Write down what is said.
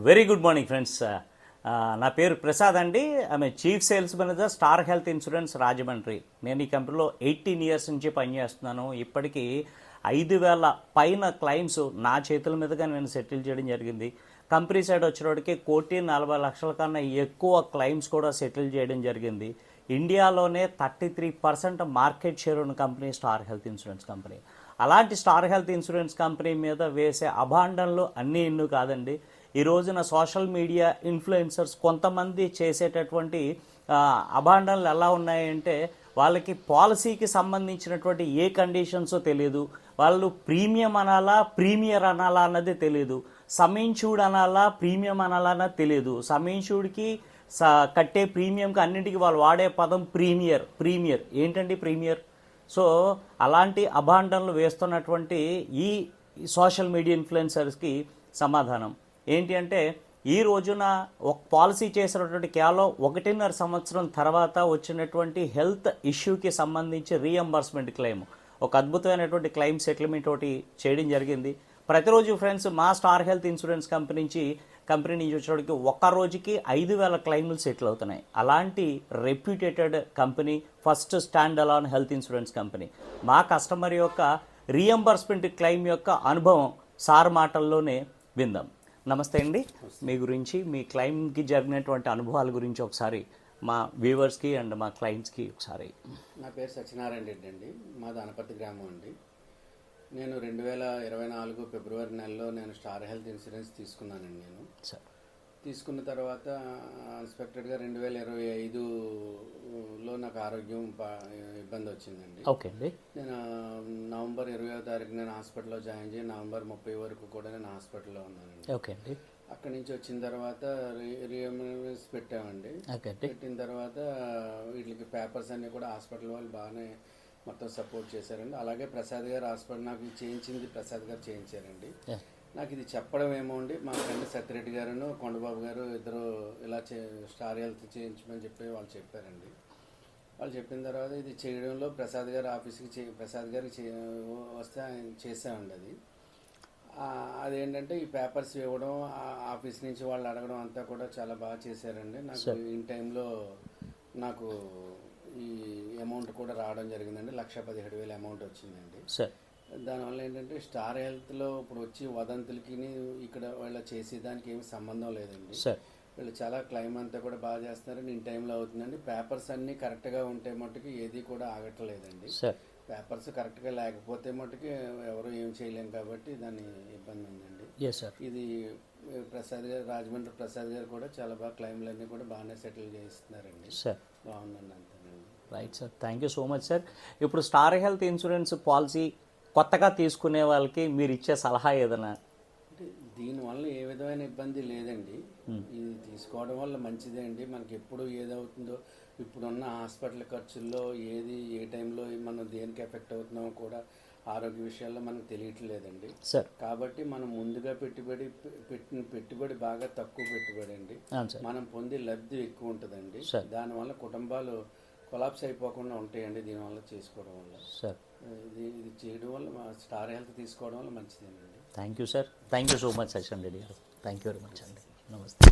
Very good morning friends. నా పేరు ప్రసాద్ అండి. ఆమె chief sales manager star health insurance Rajahmundry. నేను ఈ కంపెనీలో 18 ఇయర్స్ నుంచి పనిచేస్తున్నాను. ఇప్పటికీ 5,000 పైన క్లైమ్స్ నా చేతుల మీదుగా నేను సెటిల్ చేయడం జరిగింది. కంపెనీ సైడ్ వచ్చేటప్పటికి 1,40,00,000 కన్నా ఎక్కువ క్లైమ్స్ కూడా సెటిల్ చేయడం జరిగింది. ఇండియాలోనే 33% మార్కెట్ షేర్ ఉన్న company star health insurance company. అలాంటి స్టార్ హెల్త్ ఇన్సూరెన్స్ కంపెనీ మీద వేసే అభాండనలు అన్నీ ఇన్ను కాదండి. ఈ రోజున సోషల్ మీడియా ఇన్ఫ్లుయెన్సర్స్ కొంతమంది చేసేటటువంటి అభాండనలు ఎలా ఉన్నాయంటే, వాళ్ళకి పాలసీకి సంబంధించినటువంటి ఏ కండిషన్సో తెలియదు, వాళ్ళు ప్రీమియం అనాలా ప్రీమియర్ అనాలా అన్నది తెలియదు, సమిన్షూర్డ్ అనాలా ప్రీమియం అనాలా అన్నది తెలియదు. సమిన్షూర్డ్కి కట్టే ప్రీమియంకి అన్నింటికి వాళ్ళు వాడే పదం ప్రీమియర్ ఏంటండి ప్రీమియర్? సో అలాంటి అభాండనలు వేస్తున్నటువంటి ఈ సోషల్ మీడియా ఇన్ఫ్లుయెన్సర్స్కి సమాధానం ఏంటి అంటే, ఈ రోజున ఒక పాలసీ చేసినటువంటి కేవలం 1.5 సంవత్సరం తర్వాత వచ్చినటువంటి హెల్త్ ఇష్యూకి సంబంధించి రీఎంబర్స్మెంట్ క్లెయిమ్, ఒక అద్భుతమైనటువంటి క్లెయిమ్ సెటిల్మెంట్ ఒకటి చేయడం జరిగింది. ప్రతిరోజు ఫ్రెండ్స్ మా స్టార్ హెల్త్ ఇన్సూరెన్స్ కంపెనీ నుంచి వచ్చేటికి ఒక్క రోజుకి 5,000 క్లెయిమ్లు సెటిల్ అవుతున్నాయి. అలాంటి reputed company first stand alone health insurance company. మా కస్టమర్ యొక్క రీఎంబర్స్మెంట్ క్లెయిమ్ యొక్క అనుభవం సార్ మాటల్లోనే విందాం. నమస్తే అండి. మీ గురించి, మీ క్లెయిమ్కి జరిగినటువంటి అనుభవాల గురించి ఒకసారి మా వ్యూవర్స్కి అండ్ మా క్లయింట్స్కి ఒకసారి. నా పేరు సత్యనారాయణ రెడ్డి అండి. మాది అనపర్తి గ్రామం అండి. నేను 2024 ఫిబ్రవరి నెలలో నేను స్టార్ హెల్త్ ఇన్సూరెన్స్ తీసుకున్నానండి. నేను తీసుకున్న తర్వాత అన్ఎక్స్పెక్టెడ్గా 2025లో నాకు ఆరోగ్యం ఇబ్బంది వచ్చిందండి. ఓకే అండి. నేను నవంబర్ 20వ తారీఖు నేను హాస్పిటల్లో జాయిన్ చేసి నవంబర్ 30 వరకు కూడా నేను హాస్పిటల్లో ఉన్నానండి. ఓకే అండి. అక్కడి నుంచి వచ్చిన తర్వాత రీఎంబర్స్ పెట్టామండి. పెట్టిన తర్వాత వీటికి పేపర్స్ అన్నీ కూడా హాస్పిటల్ వాళ్ళు బాగానే మొత్తం సపోర్ట్ చేశారండి. అలాగే ప్రసాద్ గారు హాస్పిటల్ నాకు చేయించింది ప్రసాద్ గారు చేయించారండి. నాకు ఇది చెప్పడం ఏమో అండి, మా ఫ్రెండ్ సత్యరెడ్డి గారును కొండబాబు గారు ఇద్దరు ఇలా స్టార్ హెల్త్ చేయించమని చెప్పి వాళ్ళు చెప్పారండి. వాళ్ళు చెప్పిన తర్వాత ఇది చేయడంలో ప్రసాద్ గారు ఆఫీస్కి ప్రసాద్ గారికి వస్తే ఆయన చేసామండి. అదేంటంటే ఈ పేపర్స్ ఇవ్వడం, ఆఫీస్ నుంచి వాళ్ళు అడగడం అంతా కూడా చాలా బాగా చేశారండి. నాకు ఇన్ టైంలో నాకు ఈ అమౌంట్ కూడా రావడం జరిగిందండి. 1,17,000 అమౌంట్ వచ్చిందండి. దానివల్ల ఏంటంటే స్టార్ హెల్త్లో ఇప్పుడు వచ్చి వదంతులకి ఇక్కడ వాళ్ళ చేసేదానికి ఏమి సంబంధం లేదండి. వీళ్ళు చాలా క్లైమ్ అంతా కూడా బాగా చేస్తున్నారండి. ఇన్ టైంలో అవుతుందండి. పేపర్స్ అన్నీ కరెక్ట్గా ఉంటే మట్టుకు ఏది కూడా ఆగట్లేదండి. పేపర్స్ కరెక్ట్గా లేకపోతే మట్టుకు ఎవరు ఏం చేయలేం కాబట్టి దాని ఇబ్బంది ఉందండి. ఇది ప్రసాద్ గారు, రాజమండ్రి ప్రసాద్ గారు కూడా చాలా బాగా క్లైమ్లు అన్నీ కూడా బాగానే సెటిల్ చేస్తున్నారండి. బాగుందండి అంతేనండి. Right sir, thank you so much sir. ఇప్పుడు స్టార్ హెల్త్ ఇన్సూరెన్స్ పాలసీ కొత్తగా తీసుకునే వాళ్ళకి మీరు ఇచ్చే సలహా ఏదైనా? దీనివల్ల ఏ విధమైన ఇబ్బంది లేదండి. ఇది తీసుకోవడం వల్ల మంచిదే అండి. మనకి ఎప్పుడు ఏదవుతుందో, ఇప్పుడున్న హాస్పిటల్ ఖర్చుల్లో ఏది ఏ టైంలో మనం దేనికి ఎఫెక్ట్ అవుతున్నామో కూడా ఆరోగ్య విషయాల్లో మనకు తెలియట్లేదండి. కాబట్టి మనం ముందుగా పెట్టుబడి బాగా తక్కువ పెట్టుబడి అండి. మనం పొందే లబ్ధి ఎక్కువ ఉంటుందండి. దానివల్ల కుటుంబాలు కొలాప్స్ అయిపోకుండా ఉంటాయండి దీనివల్ల చేసుకోవడం వల్ల. ఇది చేయడం వల్ల స్టార్ హెల్త్ తీసుకోవడం వల్ల మంచిదేనండి. Thank you sir. Thank you so much Sachin Reddy గారు. థ్యాంక్ యూ వెరీ మచ్ అండి. నమస్తే.